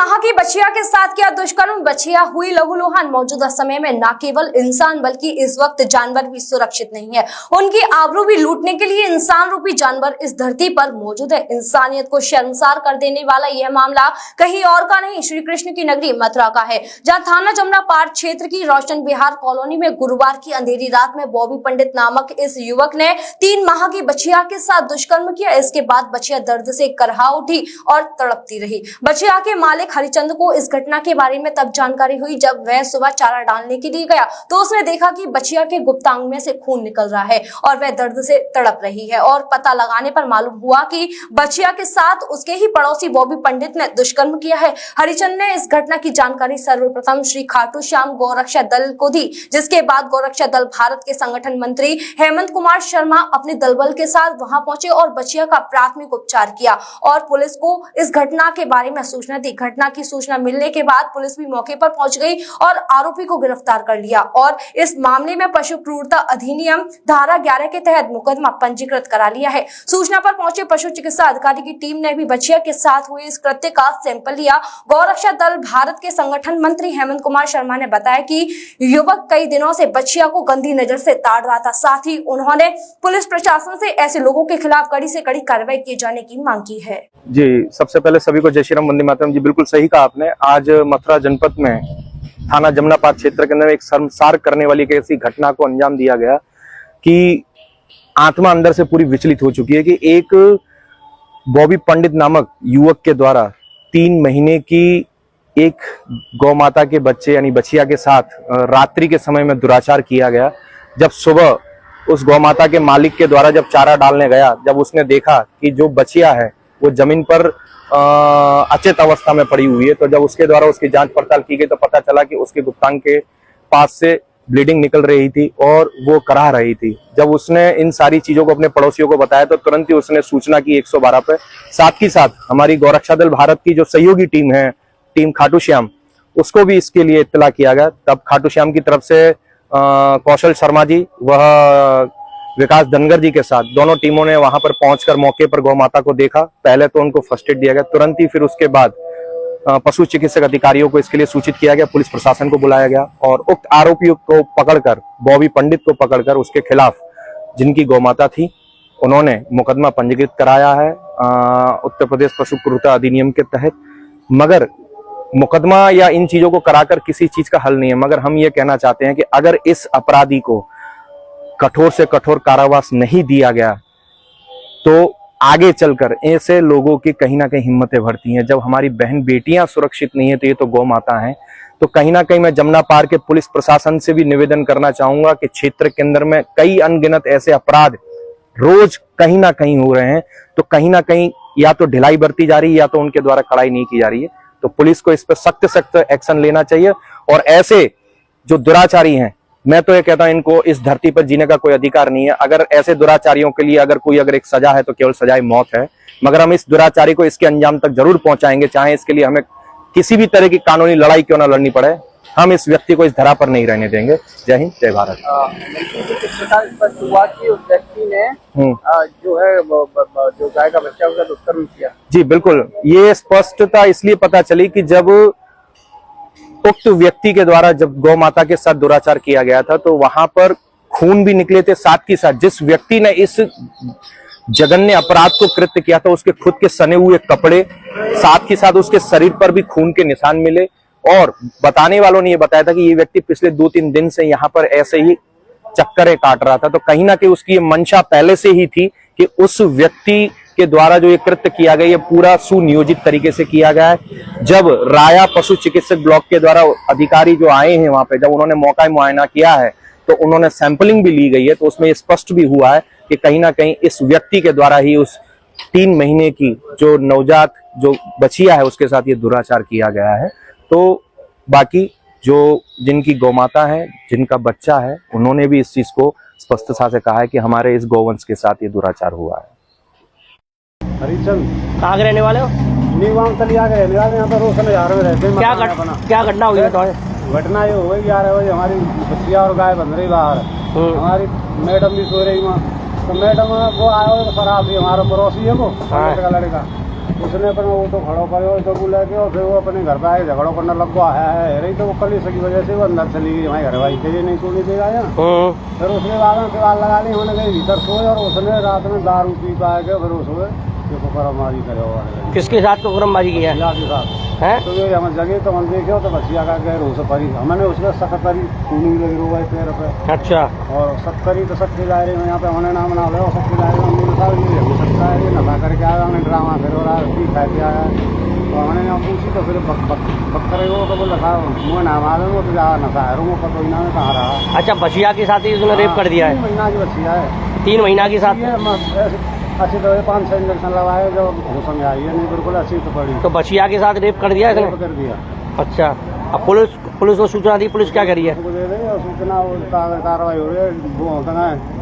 माह की बच्चिया के साथ किया दुष्कर्म, बच्चिया हुई लहूलुहान। मौजूदा समय में न केवल इंसान बल्कि इस वक्त जानवर भी सुरक्षित नहीं है। उनकी आबरू भी लूटने के लिए इंसान रूपी जानवर इस धरती पर मौजूद है। इंसानियत को शर्मसार कर देने वाला यह मामला कहीं और का नहीं, श्री कृष्ण की नगरी मथुरा का है, जहाँ थाना जमुना पार क्षेत्र की रोशन बिहार कॉलोनी में गुरुवार की अंधेरी रात में बॉबी पंडित नामक इस युवक ने 3 माह की बच्चिया के साथ दुष्कर्म किया। इसके बाद बच्चिया दर्द से करहा उठी और तड़पती रही। बच्चिया के मालिक हरिचंद को इस घटना के बारे में तब जानकारी हुई जब वह सुबह चारा डालने के लिए गया तो उसने देखा कि बच्चिया के गुप्तांग में से खून निकल रहा है और वह दर्द से तड़प रही है। और पता लगाने पर मालूम हुआ कि बच्चिया के साथ उसके ही पड़ोसी बॉबी पंडित ने दुष्कर्म किया है। हरिचंद ने इस घटना की जानकारी सर्वप्रथम श्री खाटू श्याम गौरक्षा दल को दी, जिसके बाद गौरक्षा दल भारत के संगठन मंत्री हेमंत कुमार शर्मा अपने दलबल के साथ वहां पहुंचे और बच्चिया का प्राथमिक उपचार किया और पुलिस को इस घटना के बारे में सूचना दी। घटना की सूचना मिलने के बाद पुलिस भी मौके पर पहुंच गई और आरोपी को गिरफ्तार कर लिया और इस मामले में पशु क्रूरता अधिनियम धारा 11 के तहत मुकदमा पंजीकृत करा लिया है। सूचना पर पहुंचे पशु चिकित्सा अधिकारी की टीम ने भी बच्चिया के साथ हुए इस कृत्य का सैंपल लिया। गौरक्षा दल भारत के संगठन मंत्री हेमंत कुमार शर्मा ने बताया कि युवक कई दिनों से बच्चिया को गंदी नजर से ताड़ रहा था। साथ ही उन्होंने पुलिस प्रशासन से ऐसे लोगों के खिलाफ कड़ी से कड़ी कार्रवाई किए जाने की मांग की है। जी, सबसे पहले सभी को जय श्री राम, वंदे मातरम। जी, बिल्कुल सही कहा आपने। आज मथुरा जनपद में थाना जमुना पार क्षेत्र के अंदर एक शर्मसार करने वाली एक ऐसी घटना को अंजाम दिया गया कि आत्मा अंदर से पूरी विचलित हो चुकी है कि एक बॉबी पंडित नामक युवक के द्वारा 3 महीने की एक गौ माता के बच्चे यानी बच्चिया के साथ रात्रि के समय में दुराचार किया गया। जब सुबह उस गौ माता के मालिक के द्वारा जब चारा डालने गया, जब उसने देखा कि जो बच्चिया है वो जमीन पर अचेत अवस्था में पड़ी हुई है, तो जब उसके द्वारा उसकी जांच पड़ताल की गई तो पता चला कि उसके गुप्तांग के पास से ब्लीडिंग निकल रही थी और वो कराह रही थी। जब उसने इन सारी चीजों को अपने पड़ोसियों को बताया तो तुरंत ही उसने सूचना की 112 पे। साथ ही साथ हमारी गौरक्षा दल भारत की जो सहयोगी टीम है, टीम खाटू श्याम, उसको भी इसके लिए इत्तला किया गया। तब खाटू श्याम की तरफ से कौशल शर्मा जी वह विकास धनगर जी के साथ दोनों टीमों ने वहां पर पहुंचकर मौके पर गौ माता को देखा। पहले तो उनको फर्स्ट एड दिया गया, तुरंत ही फिर उसके बाद पशु चिकित्सक अधिकारियों को इसके लिए सूचित किया गया, पुलिस प्रशासन को बुलाया गया और उक्त आरोपियों को पकड़कर, बॉबी पंडित को पकड़कर उसके खिलाफ जिनकी गौ माता थी उन्होंने मुकदमा पंजीकृत कराया है उत्तर प्रदेश पशु क्रूरता अधिनियम के तहत। मगर मुकदमा या इन चीजों को कराकर किसी चीज का हल नहीं है, मगर हम ये कहना चाहते हैं कि अगर इस अपराधी को कठोर से कठोर कारावास नहीं दिया गया तो आगे चलकर ऐसे लोगों की कहीं ना कहीं हिम्मतें बढ़ती हैं। जब हमारी बहन बेटियां सुरक्षित नहीं है तो ये तो गौ माता हैं। तो कहीं ना कहीं मैं जमुना पार के पुलिस प्रशासन से भी निवेदन करना चाहूंगा कि क्षेत्र के अंदर में कई अनगिनत ऐसे अपराध रोज कहीं ना कहीं हो रहे हैं, तो कहीं ना कहीं या तो ढिलाई बरती जा रही है या तो उनके द्वारा कड़ाई नहीं की जा रही है। तो पुलिस को इस पर सख्त सख्त एक्शन लेना चाहिए और ऐसे जो दुराचारी हैं, मैं तो ये कहता हूं इनको इस धरती पर जीने का कोई अधिकार नहीं है। अगर ऐसे दुराचारियों के लिए अगर एक सजा है तो केवल सजाए मौत है, मगर हम इस दुराचारी को इसके अंजाम तक जरूर पहुंचाएंगे, चाहे इसके लिए हमें किसी भी तरह की कानूनी लड़ाई क्यों ना लड़नी पड़े। हम इस व्यक्ति को इस धरा पर नहीं रहने देंगे। जय हिंद, जय भारत। उस व्यक्ति ने जो है जो गाय का बच्चा उसका दुष्कर्म किया। जी बिल्कुल, ये स्पष्टता इसलिए पता चली कि जब उक्त व्यक्ति के द्वारा जब गौ माता के साथ दुराचार किया गया था तो वहां पर खून भी निकले थे। साथ ही साथ जिस व्यक्ति ने इस जघन्य अपराध को कृत्य किया था उसके खुद के सने हुए कपड़े, साथ ही साथ उसके शरीर पर भी खून के निशान मिले और बताने वालों ने यह बताया था कि ये व्यक्ति पिछले 2-3 दिन से यहाँ पर ऐसे ही चक्करें काट रहा था। तो कहीं ना कहीं उसकी ये मंशा पहले से ही थी कि उस व्यक्ति के द्वारा जो ये कृत्य किया गया ये पूरा सुनियोजित तरीके से किया गया है। जब राया पशु चिकित्सक ब्लॉक के द्वारा अधिकारी जो आए हैं वहां पे, जब उन्होंने मौका मुआयना किया है तो उन्होंने सैंपलिंग भी ली गई है, तो उसमें स्पष्ट भी हुआ है कि कहीं ना कहीं इस व्यक्ति के द्वारा ही उस 3 महीने की जो नवजात जो बच्चिया है उसके साथ ये दुराचार किया गया है। तो बाकी जो जिनकी गौमाता है, जिनका बच्चा है, उन्होंने भी इस चीज को स्पष्टता से कहा है कि हमारे इस गौवंश के साथ ये दुराचार हुआ है। हरिचंद कहाँ के रहने वाले हो? नीवाम तलिया के रहने वाले, यहाँ पर रोशन हजार में रहते हैं। क्या घटना हुई बताओ? घटना ये हो गई 11 बजे हमारी बच्चिया और गाय बन रही बाहर, हमारी मैडम भी सो रही वहाँ। तो मैडम वो आया शराब थी, हमारा पड़ोसी है वो का लड़का, उसने अपने वो तो खड़ो करे तो वो लेके और फिर वो अपने घर पे आए झगड़ो करना लग गया है रही तो वो कल की वजह से वो अंदर चली गई हमारे घर वाली तेजी नहीं सोने देगा यहाँ। फिर उसके बाद में दीवार लगा ली होने गई भीतर सोए और उसने रात में दारू पी पाए के फिर सोए जो कुकरमारी करे हुआ किसके साथ कुकरमबाजी की है? भैया के साथ हैं? तो ये हम जगह तो हम देखे तो बसिया का गए रोस परी हमने उसमें सकतरी खूनी लगी रो पैर पे। अच्छा। और सक्करी तो सबके दायरे में यहाँ पे होने नाम ना हो सबके दायरे में हमने कहा ये हो सकता है ये नशा करके आया हमने ड्रामा फिर हो रहा है खा के आया तो हमने यहाँ पूछी तो फिर बकरे को तो बोला मुँह ना मालूम वो तो ज़्यादा नशा है रूम पर तो इनाम कहाँ रहा। अच्छा, बसिया के साथ ही उसने रेप कर दिया है? 3 महीना की बसिया है। 3 महीना के साथ? अच्छी तो 5-6 इंजेक्शन लगाए जो होश में आई है नहीं बिल्कुल अच्छी तो पड़ी। तो बसिया के साथ रेप कर दिया इसने? कर दिया। अच्छा, अब पुलिस को सूचना दी, पुलिस क्या करी है? उसको दे देंगे और सूचना कार्रवाई हो रही है वो होता है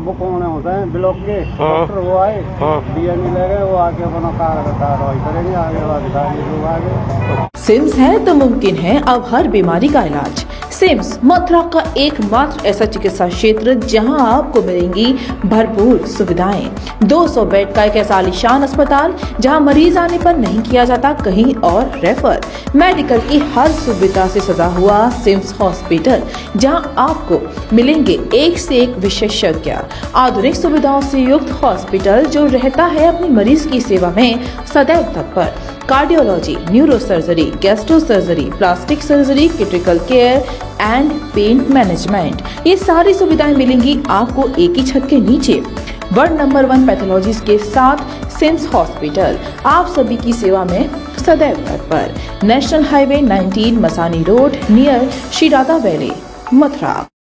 बुक होने होते हैं ब्लॉक के डॉक्टर वो आए डीएनए ले गए वो आके अपना कार्रवाई करेंगे आगे अधिकारी लोग आगे। सिम्स है तो मुमकिन है अब हर बीमारी का इलाज। सिम्स मथुरा का एकमात्र ऐसा चिकित्सा क्षेत्र जहां आपको मिलेंगी भरपूर सुविधाएं। 200 बेड का एक ऐसा आलीशान अस्पताल जहां मरीज आने पर नहीं किया जाता कहीं और रेफर। मेडिकल की हर सुविधा से सजा हुआ सिम्स हॉस्पिटल जहां आपको मिलेंगे एक से एक विशेषज्ञ। आधुनिक सुविधाओं से युक्त हॉस्पिटल जो रहता है अपनी मरीज की सेवा में सदैव तत्पर। Cardiology, neuro surgery, gastro surgery, plastic surgery, critical care and pain management, ये सारी सुविधाएं मिलेंगी आपको एक ही छत के नीचे। वर्ल्ड नंबर 1 पैथोलॉजीज के साथ सिम्स हॉस्पिटल आप सभी की सेवा में सदैव तत्पर। National highway 19 Masani road near Shri Radha valley, Mathura.